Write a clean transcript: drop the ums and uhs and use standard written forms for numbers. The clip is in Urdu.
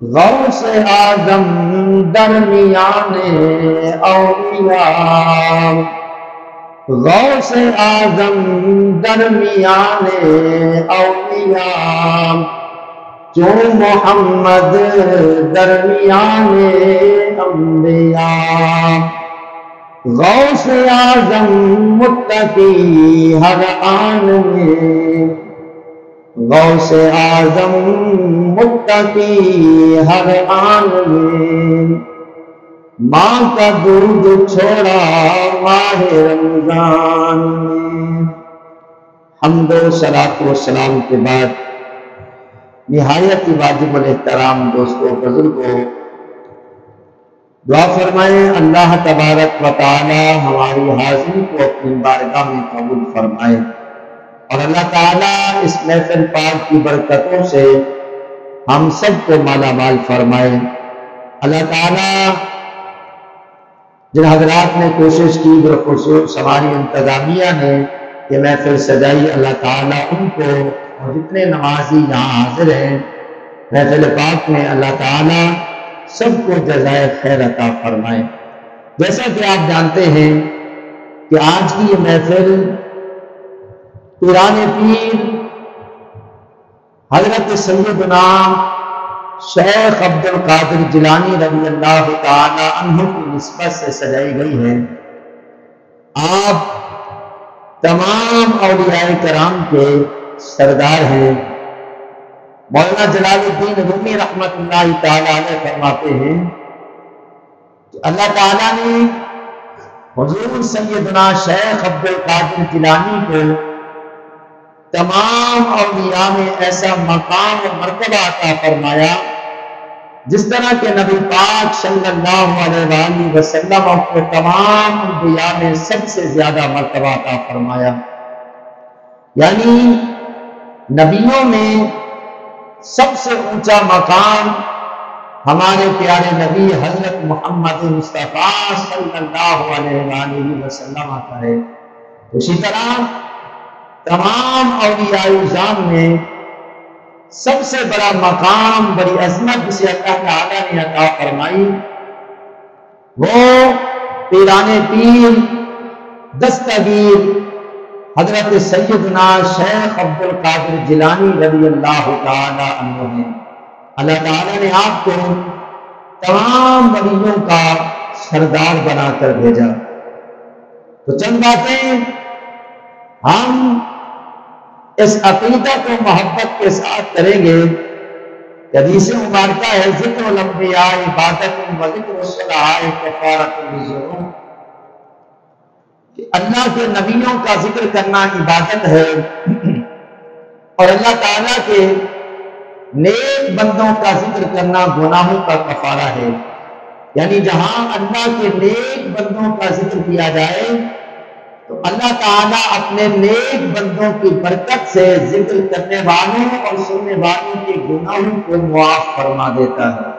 غوث اعظم درمیان اولیاء، غوث اعظم درمیان اولیاء، جو محمد درمیان انبیاء، غوث اعظم متقی ہر آن میں، غوث اعظم متقی ہر آن میں، ماں کا درد چھوڑا ماہ رمضان میں۔ حمد و صلاۃ و سلام کے بعد نہایت واجب الاحترام دوستوں بزرگوں، دعا فرمائیں اللہ تبارک و تعالی ہماری حاضری کو اپنی بارگاہ میں قبول فرمائے، اور اللہ تعالیٰ اس محفل پاک کی برکتوں سے ہم سب کو مالا مال فرمائے۔ اللہ تعالیٰ جن حضرات نے کوشش کی، بالخصوص ہماری انتظامیہ نے یہ محفل سجائی، اللہ تعالیٰ ان کو اور جتنے نمازی یہاں حاضر ہیں محفل پاک میں، اللہ تعالیٰ سب کو جزائے خیر عطا فرمائے۔ جیسا کہ آپ جانتے ہیں کہ آج کی یہ محفل پیران پیر حضرت سیدنا شیخ عبد القادر جیلانی رضی اللہ تعالی عنہ کی نسبت سے سجائی گئی ہے۔ آپ تمام اولیاء کرام کے سردار ہیں۔ مولانا جلال الدین رومی رحمت اللہ تعالی علیہ فرماتے ہیں کہ اللہ تعالیٰ نے حضور سیدنا شیخ عبد القادر جیلانی کو تمام اولیاء میں ایسا مقام و مرتبہ عطا فرمایا جس طرح کہ نبی پاک صلی اللہ علیہ وآلہ وسلم کو تمام انبیاء میں سب سے زیادہ مرتبہ عطا فرمایا۔ یعنی نبیوں میں سب سے اونچا مقام ہمارے پیارے نبی حضرت محمد مصطفیٰ صلی اللہ علیہ وآلہ وسلم کا ہے۔ اسی طرح تمام اولیاء اعظام میں سب سے بڑا مقام، بڑی عظمت جسے اللہ تعالیٰ نے عطا فرمائی، وہ پیران پیر دستگیر حضرت سیدنا شیخ عبد القادر جیلانی رضی اللہ تعالی عنہ ہیں۔ اللہ تعالیٰ نے آپ کو تمام ولیوں کا سردار بنا کر بھیجا۔ تو چند باتیں ہم اس عقیدہ کو محبت کے ساتھ کریں گے۔ حدیث مبارکہ ہے ذکر الانبیاء عبادت و ذکر الصلاۃ کفارۃ للذنوب، کہ اللہ کے نبیوں کا ذکر کرنا عبادت ہے اور اللہ تعالیٰ کے نیک بندوں کا ذکر کرنا گناہوں کا کفارہ ہے۔ یعنی جہاں اللہ کے نیک بندوں کا ذکر کیا جائے تو اللہ تعالیٰ اپنے نیک بندوں کی برکت سے ذکر کرنے والوں اور سننے والوں کے گناہوں کو معاف فرما دیتا ہے۔